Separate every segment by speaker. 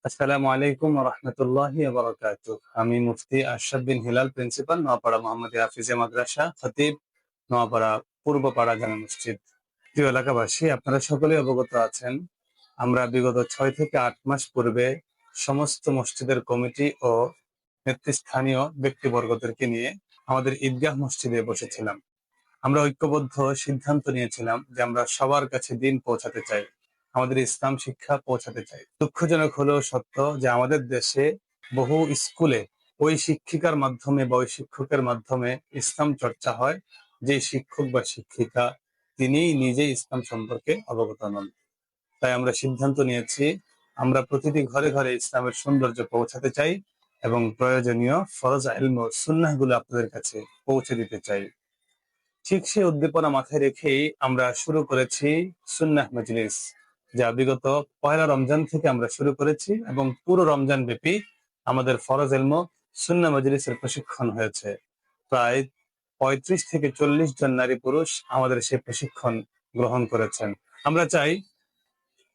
Speaker 1: আসসালামু আলাইকুম ওয়া রাহমাতুল্লাহি ওয়া বারাকাতুহু। আমি মুফতি আশরাফ বিন হিলাল, প্রিন্সিপাল, নোয়াপাড়া মোহাম্মদিয়া হাফিজিয়া মাদ্রাসা, খতিব, নোয়াপাড়া পূর্বপাড়া জামে মসজিদ। প্রিয় এলাকাবাসী, আপনারা সকলেই অবগত আছেন, আমরা বিগত 6 থেকে 8 মাস পূর্বে সমস্ত মসজিদের কমিটি ও নেতৃস্থানীয় ব্যক্তিবর্গদেরকে নিয়ে আমাদের ঈদগাহ মসজিদে বসেছিলাম। আমরা ঐক্যবদ্ধ সিদ্ধান্ত নিয়েছিলাম যে আমরা সবার কাছে দিন পৌঁছাতে চাই, আমাদের ইসলাম শিক্ষা পৌঁছাতে চাই। দুঃখজনক হলেও সত্য যে আমাদের দেশে বহু স্কুলে ওই শিক্ষিকার মাধ্যমে বা ওই শিক্ষকের মাধ্যমে ইসলাম চর্চা হয়, যে শিক্ষক বা শিক্ষিকা তিনি নিজেই ইসলাম সম্পর্কে অবগত নন। তাই আমরা সিদ্ধান্ত নিয়েছি, আমরা প্রতিটি ঘরে ঘরে ইসলামের সৌন্দর্য পৌঁছাতে চাই এবং প্রয়োজনীয় ফরজ ইলম ও সুন্নাহ গুলো আপনাদের কাছে পৌঁছে দিতে চাই। ঠিক সেই উদ্দীপনা মাথায় রেখেই আমরা শুরু করেছি সুন্নাহ মজলিস, যা বিগত পয়লা রমজান থেকে আমরা শুরু করেছি এবং পুরো রমজান ব্যাপী আমাদের ফরজ ইলম সুন্নাহ মজলিসের প্রশিক্ষণ হয়েছে। প্রায় 35 থেকে 40 জন নারী পুরুষ আমাদের সেই প্রশিক্ষণ গ্রহণ করেছেন। আমরা চাই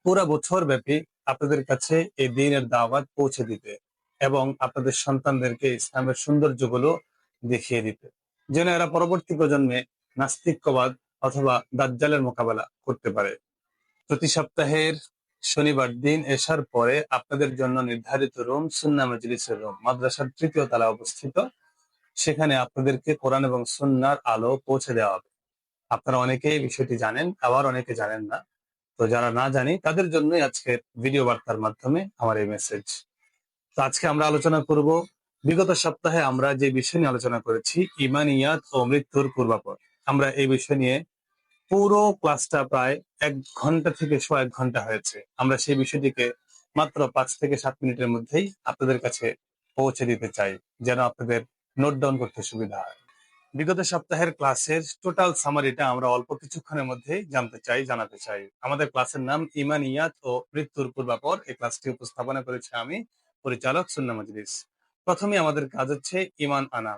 Speaker 1: পুরা বছর ব্যাপী আপনাদের কাছে এই দ্বীনের দাওয়াত পৌঁছে দিতে এবং আপনাদের সন্তানদেরকে ইসলামের সৌন্দর্যগুলো দেখিয়ে দিতে, যেন এরা পরবর্তী প্রজন্মে নাস্তিক্যবাদ অথবা দাজ্জালের মোকাবেলা করতে পারে। প্রতি সপ্তাহের শনিবার দিন এশার পরে আপনাদের জন্য নির্ধারিত রুম সুন্নাহ মজলিসের রুম, মাদ্রাসার 3য় তলায় অবস্থিত। সেখানে আপনাদেরকে কোরআন এবং সুন্নাহর আলো পৌঁছে দেওয়া হবে। আপনারা অনেকেই বিষয়টি জানেন, আবার অনেকে জানেন না। তো যারা না জানি তাদের জন্যই আজকের ভিডিও বার্তার মাধ্যমে আমার এই মেসেজ। তো আজকে আমরা আলোচনা করব, বিগত সপ্তাহে আমরা যে বিষয় নিয়ে আলোচনা করেছি, ইমানিয়াত ও মৃত্যুর পূর্বাপর। আমরা এই বিষয় নিয়ে পুরো ক্লাসটা প্রায় 1 ঘন্টা থেকে 1.5 ঘন্টা হয়েছে। আমরা সেই বিষয়টিকে মাত্র 5 থেকে 7 মিনিটের মধ্যেই আপনাদের কাছে পৌঁছে দিতে চাই, যেন আপনাদের নোট ডাউন করতে সুবিধা হয়। বিগত সপ্তাহের ক্লাসের টোটাল সামারিটা আমরা অল্প কিছুক্ষণের মধ্যেই জানাতে চাই। আমাদের ক্লাসের নাম ইমানিয়াত ও মৃত্যুর পূর্বাপর। এই ক্লাসটি উপস্থাপনা করেছি আমি, পরিচালক সুন্নাহ মজলিস। প্রথমে আমাদের কাজ হচ্ছে ইমান আনা।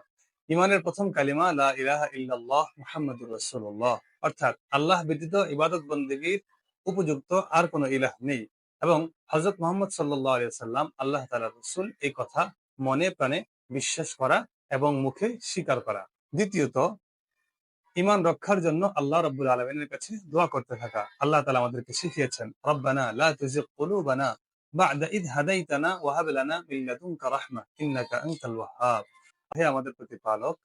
Speaker 1: ইমানের প্রথম কালিমা লা ইলাহা ইল্লাল্লাহ মুহাম্মাদুর রাসূলুল্লাহ, অর্থাৎ আল্লাহ ব্যতীত ইবাদত বন্দেগীর উপযুক্ত আর কোনো ইলাহ নেই এবং হযরত মুহাম্মদ সাল্লাল্লাহু আলাইহি ওয়াসাল্লাম আল্লাহ তাআলার রাসূল, এই কথা মনে প্রাণে বিশ্বাস করা এবং মুখে স্বীকার করা। দ্বিতীয়ত, ইমান রক্ষার জন্য আল্লাহ রাব্বুল আলামিনের কাছে দোয়া করতে থাকা। আল্লাহ তাআলা আমাদেরকে শিখিয়েছেন, রব্বানা লা তুযিগ কুলুবানা বা'দা ইদ হাদাইতানা ওয়া হাব লানা মিন লাদুনকা রাহমা ইন্নাকা আনতাল ওয়াহ্হাব। হে আমাদের প্রতিপালক,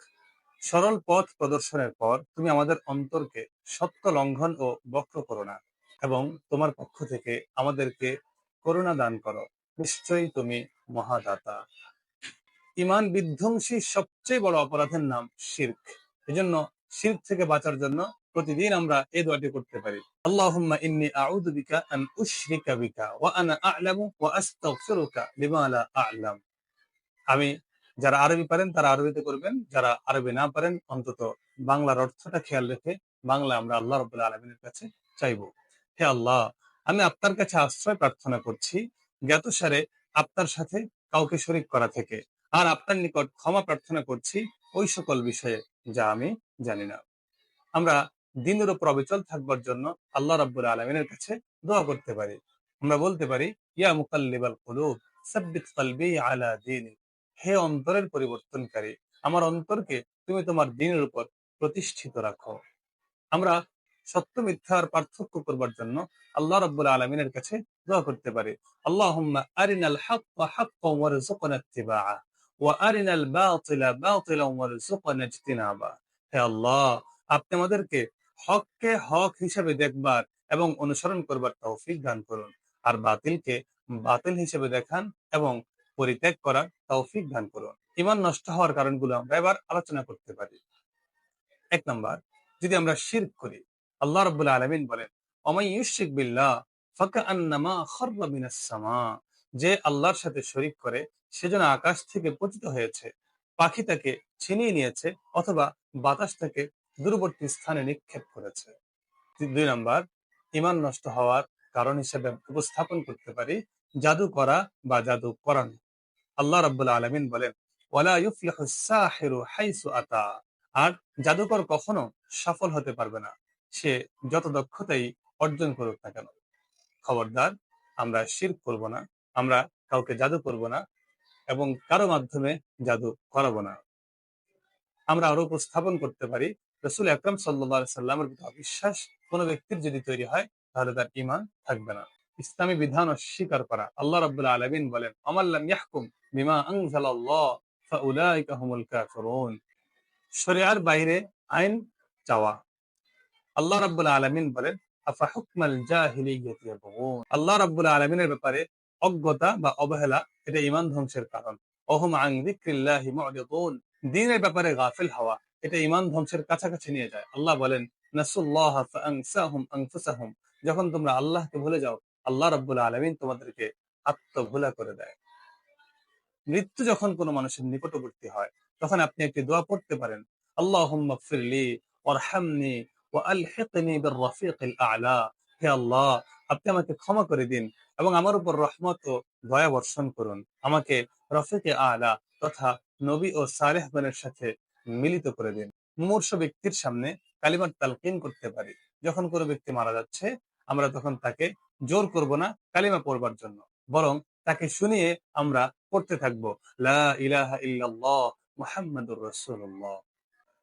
Speaker 1: সরল পথ প্রদর্শনের পর তুমি আমাদের অন্তরকে সত্য লঙ্ঘন ও বক্র করো না এবং তোমার পক্ষ থেকে আমাদেরকে করুণা দান করো, নিশ্চয়ই তুমি মহাদাতা। ইমান বিধ্বংসী সবচেয়ে বড় অপরাধের নাম শিরক। এজন্য শিরক থেকে বাঁচার জন্য প্রতিদিন আমরা এই দোয়াটি করতে পারি, আল্লাহুম্মা ইন্নী আউযু বিকা আন উশরিকা বিকা ওয়া আনা আ'লামু ওয়া আস্তাগফিরুকা লিমা লা আ'লাম। আমি, যারা আরবি পারেন তারা আরবিতে করবেন, যারা আরবি না পারেন অন্তত বাংলার অর্থটা খেয়াল রেখে বাংলা আমরা আল্লাহ রাব্বুল আলামিনের কাছে চাইবো। হে আল্লাহ, আমি আপনার কাছে আশ্রয় প্রার্থনা করছি জ্ঞাতসারে আপনার সাথে কাউকে শরীক করা থেকে, আর আপনার নিকট ক্ষমা প্রার্থনা করছি ওই সকল বিষয়ে যা আমি জানি না। আমরা দ্বীনের উপর অবিচল থাকবার জন্য আল্লাহ রাব্বুল আলামিনের কাছে দোয়া করতে পারি। আমরা বলতে পারি, ইয়া মুকাল্লিবাল কুলুব সাব্বিত কলবি আলা দীনিক। হে অন্তরের পরিবর্তনকারী, আমার অন্তরকে তুমি তোমার দ্বীনের উপর প্রতিষ্ঠিত রাখো। আমরা সত্য মিথ্যার পার্থক্য করবার জন্য আল্লাহ রাব্বুল আলামিনের কাছে দোয়া করতে পারি, আল্লাহুম্মা আরিনাল হাক্কা হাক্কান ওয়ারযুকনা ইত্তিবাআ ওয়া আরিনাল বাতিলা বাতিলান ওয়ারযুকনা ইজতিনাবা। হে আল্লাহ, আপনি আমাদেরকে হককে হক হিসেবে দেখবার এবং অনুসরণ করবার তৌফিক দান করুন, আর বাতিলকে বাতিল হিসেবে দেখান এবং পরিত্যাগ করার তৌফিক দান করুন। ঈমান নষ্ট হওয়ার কারণগুলো আমরা এবার আলোচনা করতে পারি। 1 নাম্বার, যদি আমরা শিরক করি, আল্লাহ রাব্বুল আলামিন বলেন, ওমাই ইউশরিক বিল্লাহ ফাকান্নামা খাররা মিনাস সামা। যে আল্লাহর সাথে শরীক করে সে যেন আকাশ থেকে পতিত হয়েছে, পাখি তাকে ছিনিয়ে নিয়েছে অথবা বাতাস তাকে দূরবর্তী স্থানে নিক্ষেপ করেছে। 2 নাম্বার, ঈমান নষ্ট হওয়ার কারণ হিসেবে উপস্থাপন করতে পারি জাদু করা বা জাদু করানো। আল্লাহ রাব্বুল আলামিন বলেন, ওয়ালা ইউফলিহুস সাহিরু হাইসু আতা। আর জাদুকর কখনো সফল হতে পারবে না, সে যত দক্ষতাই অর্জন করুক না কেন। খবরদার, আমরা শিরক করব না। আমরা কাউকে জাদু করব না এবং কারো মাধ্যমে জাদু করাবো না। আমরা আরো উপস্থাপন করতে পারি, রাসূল আকরাম সাল্লাল্লাহু আলাইহি সাল্লামের প্রতি অবিশ্বাস কোন ব্যক্তির যদি তৈরি হয় তাহলে তার ঈমান থাকবে না। ইসলামী বিধান অস্বীকার করা, আল্লাহ রাব্বুল আলামিন বলেন, "ওয়ামান লাম ইয়াহকুম বিমা আনজালাল্লাহ ফাউলাইকা হুমুল কাফিরুন।" শরিয়ার বাইরে আইন চাওয়া। আল্লাহ রাব্বুল আলামিন বলেন, "আফা হুকমাল জাহিলিয়্যাতি ইয়াবগুন।" আল্লাহ রাব্বুল আলামিনের ব্যাপারে অজ্ঞতা বা অবহেলা এটা ঈমান ধ্বংসের কারণ। ওহুম আন যিকরিল্লাহি মু'রিদুন, দ্বীনের ব্যাপারে গাফিল হওয়া এটা ঈমান ধ্বংসের কাছাকাছি নিয়ে যায়। আল্লাহ বলেন, নাসুল্লাহ ফাআনসাহুম আনফুসাহুম, যখন তোমরা আল্লাহকে ভুলে যাও আল্লাহ রাব্বুল আলামিন তোমাদেরকে আত্মভোলা করে দেয়। মৃত্যু যখন কোনো মানুষের নিকটবর্তী হয় তখন আপনি একটি দোয়া পড়তে পারেন, আল্লাহুম্মা গফিরলি ওয়ারহামনি ওয়া আলহিকনি বির রফিকিল আ'লা। হে আল্লাহ, আপনি আমাকে ক্ষমা করে দিন এবং আমার উপর রহমত ও দয়া বর্ষণ করুন। আমাকে রফিকে আ'লা তথা নবী ও সালেহগণের সাথে মিলিত করে দিন। মুমূর্ষু ব্যক্তির সামনে কালিমার তালকিন করতে পারি। যখন কোনো ব্যক্তি মারা যাচ্ছে আমরা তখন তাকে জোর করব না কালিমা পড়বার জন্য, বরং তাকে শুনিয়ে আমরা পড়তে থাকবো, লা ইলাহা ইল্লাল্লাহ মুহাম্মাদুর রাসূলুল্লাহ।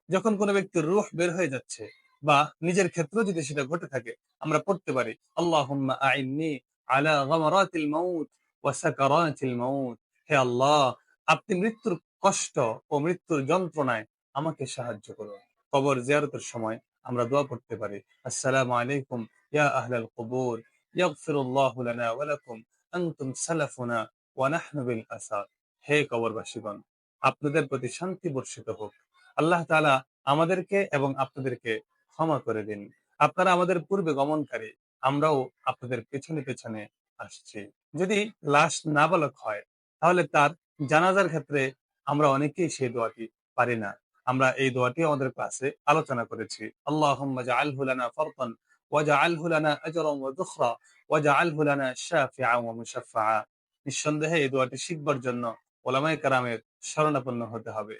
Speaker 1: যখন কোনো ব্যক্তির রূহ বের হয়ে যাচ্ছে বা নিজের ক্ষেত্রে যদি সেটা ঘটে থাকে আমরা পড়তে পারি, আল্লাহুম্মা আইন্নি আলা গামারাতিল মাউত ওয়া সাকারাতিল মাউত। হে আল্লাহ, আপনি মৃত্যুর কষ্ট ও মৃত্যুর যন্ত্রণায় আমাকে সাহায্য করুন। কবর জিয়ারতের সময় আমরা দোয়া পড়তে পারি, আসসালামু আলাইকুম ইয়া আহলাল কুবুর ইয়াগফিরুল্লাহু লানা ওয়া লাকুম আনতুম সালাফুনা ওয়া নাহনু বিল আসার। হে কবরবাসীগণ, আপনাদের প্রতি শান্তি বর্ষিত হোক। আল্লাহ তাআলা আমাদেরকে এবং আপনাদেরকে ক্ষমা করে দিন। আপনারা আমাদের পূর্বে গমনকারী, আমরাও আপনাদের পেছনে পেছনে আসছি। যদি লাশ নাবালক হয় তাহলে তার জানাজার ক্ষেত্রে আমরা অনেকেই সেই দোয়াটি পারি না। আমরা এই দোয়াটি আমাদের ক্লাসে আলোচনা করেছি। আল্লাহুম্মা জাআলহু লানা ফারতান ওয়াজআলহু লানা আজরান ওয়া যুখরা ওয়াজআলহু লানা শাফিআন ওয়া মুশাফফাআ। নিঃসন্দেহে এই দোয়াটি শিখবার জন্য উলামায়ে কেরামের শরণাপন্ন হতে হবে।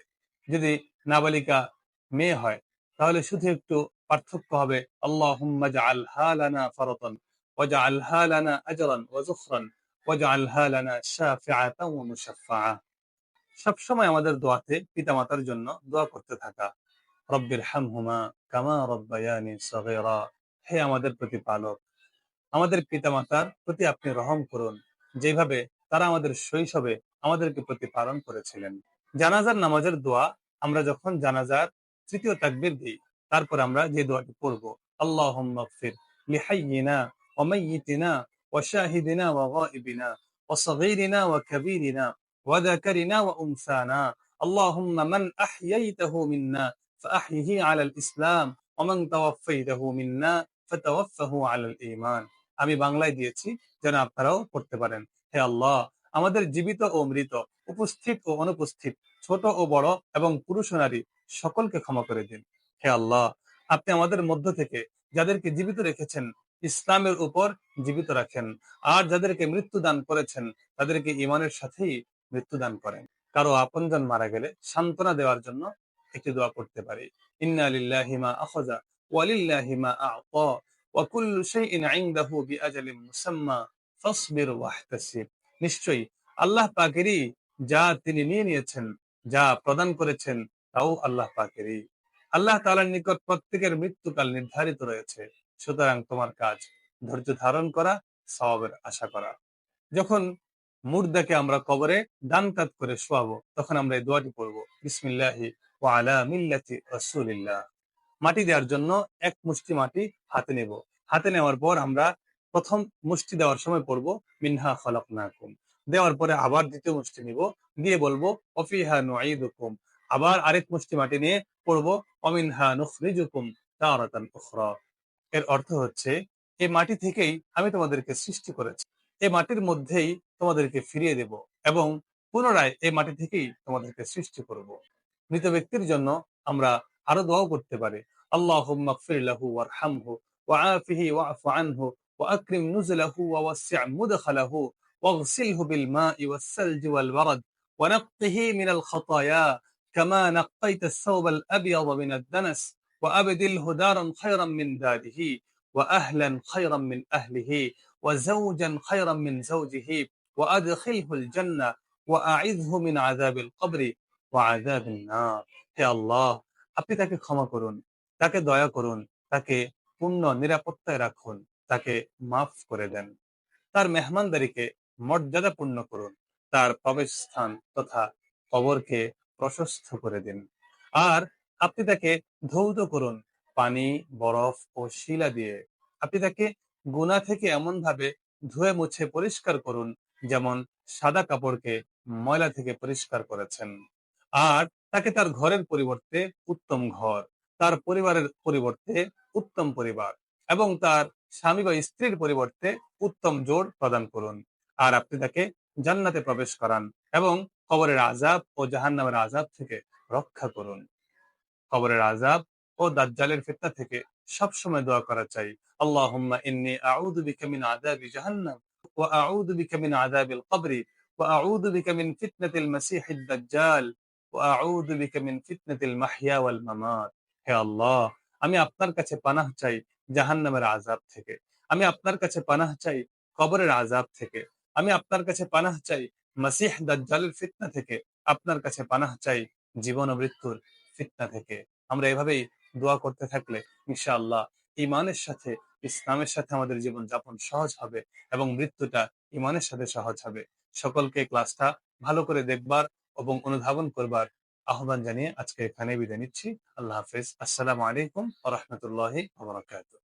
Speaker 1: যদি নাবালিকা মেয়ে হয় তাহলে শুধু একটু পার্থক্য হবে, আল্লাহুম্মা জাআলহা লানা ফারতান ওয়াজআলহা লানা আজরান ওয়া যুখরান ওয়াজআলহা লানা শাফিআতান ওয়া মুশাফফাআ। সবসময় আমাদের দোয়াতে পিতামাতার জন্য দোয়া করতে থাকা, রব্বিরহামহুমা কামা রাব্বায়ানি সগীরা। হে আমাদের প্রতিপালক, আমাদের পিতামাতার প্রতি আপনি রহম করুন যেভাবে তারা আমাদের শৈশবে আমাদেরকে প্রতিপালন করেছিলেন। জানাজার নামাজের দোয়া, আমরা যখন জানাজার তৃতীয় তাকবীর দিই তারপর আমরা যে দোয়াটি পড়ব, আল্লাহুম্মা গফির লিহাইয়িনা ওয়া মাইয়িতিনা ওয়া শাহিদিনা ওয়া গায়িবিনা ওয়া সগীরিনা ওয়া কাবীরিনা ওয়া যাকারিনা ওয়া উনসানা আল্লাহুম্মা মান আহইয়াইতাহু মিন্না ফাআহইহি আলাল ইসলাম ওয়া মান তাওয়াফফাইতাহু মিন্না ফাতাওয়াফফাহু আলাল ঈমান। আমি বাংলায় দিয়েছি, যেন আপনারাও পড়তে পারেন। হে আল্লাহ, আমাদের জীবিত ও মৃত, উপস্থিত ও অনুপস্থিত, ছোট ও বড় এবং পুরুষ ও নারী সকলকে ক্ষমা করে দিন। হে আল্লাহ, আপনি আমাদের মধ্য থেকে যাদেরকে জীবিত রেখেছেন ইসলামের উপর জীবিত রাখেন, আর যাদেরকে মৃত্যু দান করেছেন তাদেরকে ঈমানের সাথেই মৃত্যু দান করেন। কারো আপনজন মারা গেলে সান্ত্বনা দেওয়ার জন্য একটি দোয়া পড়তে পারি, ইন্না লিল্লাহি মা আখাযা ওয়া লিল্লাহি মা আ'তা ওয়া কুল্লু শাইইন 'ইনদাহু বিআজালিন মুসাম্মা ফাসবির ওয়াহতাসিব। নিশ্চয়ই আল্লাহ পাকেরই যা তিনি নিয়ে নিয়েছেন, যা প্রদান করেছেন তাও আল্লাহ পাকেরই। আল্লাহ তাআলার নিকট প্রত্যেকের মৃত্যুকাল নির্ধারিত রয়েছে, সুতরাং তোমার কাজ ধৈর্য ধারণ করা, সওয়াবের আশা করা। যখন মুর্দাকে আমরা কবরে ডান কাত করে শোয়াবো তখন আমরা এই দোয়াটি পড়বো, বিসমিল্লাহি ওয়া আলা মিল্লাতি রাসূলিল্লাহ। মাটি দেওয়ার জন্য এক মুষ্টি মাটি হাতে নেব। হাতে নেওয়ার পর আমরা প্রথম মুষ্টি দেওয়ার সময় পড়বো, মিনহা খলাকনাকুম। দেওয়ার পরে আবার দ্বিতীয় মুষ্টি নিব, দিয়ে বলবো ওয়াফিহা নুঈদুকুম। আবার আরেক মুষ্টি মাটি নিয়ে পড়বো, ওয়ামিনহা নুখরিজুকুম তারাতান উখরা। এর অর্থ হচ্ছে, এই মাটি থেকেই আমি তোমাদেরকে সৃষ্টি করেছি, এই মাটির মধ্যেই তোমাদেরকে ফিরিয়ে দেব এবং পুনরায় এই মাটি থেকেই তোমাদেরকে সৃষ্টি করব। মৃত ব্যক্তির জন্য আমরা আরো দোয়াও করতে পারি, আল্লাহুম্মা গফির লাহু ওয়ারহামহু ওয়াআফিহি ওয়া'ফু আনহু ওয়াকরিম নুজুলাহু ওয়াওয়াসসি' মুদখালাহু واغسله بالماء والثلج والبرد ونقه من الخطايا كما نقيت الثوب الأبيض من الدنس وأبدله دارا خيرا من داره وأهلا خيرا من أهله وزوجا خيرا من زوجه ওয়াদখিলহুল জান্নাহ ওয়াআইযহু মিন আযাবিল কবরি ওয়া আযাবিন নার। হে আল্লাহ, আপনি তাকে ক্ষমা করুন, তাকে দয়া করুন, তাকে পূর্ণ নিরাপত্তায় রাখুন, তাকে মাফ করে দেন, তার মেহমানদারিকে মর্যাদাপূর্ণ করুন, তার প্রবেশস্থান তথা কবরকে প্রশস্ত করে দিন। আর আপনি তাকে ধৌত করুন পানি, বরফ ও শিলা দিয়ে। আপনি তাকে গুনাহ থেকে এমন ভাবে ধুয়ে মুছে পরিষ্কার করুন যেমন সাদা কাপড়কে ময়লা থেকে পরিষ্কার করেছেন। আর তাকে তার ঘরের পরিবর্তে উত্তম ঘর, তার পরিবারের পরিবর্তে উত্তম পরিবার এবং তার স্বামী বা স্ত্রীর পরিবর্তে উত্তম জোড় প্রদান করুন। আর আপনি তাকে জান্নাতে প্রবেশ করান এবং কবরের আযাব ও জাহান্নামের আযাব থেকে রক্ষা করুন। কবরের আযাব ও দাজ্জালের ফিতনা থেকে সবসময় দোয়া করা চাই। আল্লাহুম্মা ইন্নী আউযু বিকা মিন আযাবি জাহান্নাম ওয়া আউযু বিকা মিন আযাবিল কবরি ওয়া আউযু বিকা মিন ফিতনাতিল মাসীহিদ দাজ্জাল ওয়া আউযু বিকা মিন ফিতনাতিল মাহইয়া ওয়াল মামাত। হে আল্লাহ, আমি আপনার কাছে পানাহ চাই জাহান্নামের আযাব থেকে। আমি আপনার কাছে পানাহ চাই কবরের আযাব থেকে। আমি আপনার কাছে পানাহ চাই মাসীহ দাজ্জালের ফিতনা থেকে। আপনার কাছে পানাহ চাই জীবন ও মৃত্যুর ফিতনা থেকে। আমরা এভাবেই দোয়া করতে থাকলে ইনশাআল্লাহ ঈমানের সাথে, ইসলামের সাথে আমাদের জীবন যাপন সহজ হবে এবং মৃত্যুটা ঈমানের সাথে সহজ হবে। সকলকে ক্লাসটা ভালো করে দেখবার এবং অনুধাবন করবার আহ্বান জানিয়ে আজকে এখানে বিদায় নিচ্ছি। আল্লাহ হাফেজ। আসসালামু আলাইকুম ওয়া রাহমাতুল্লাহি ওয়া বারাকাতুহু।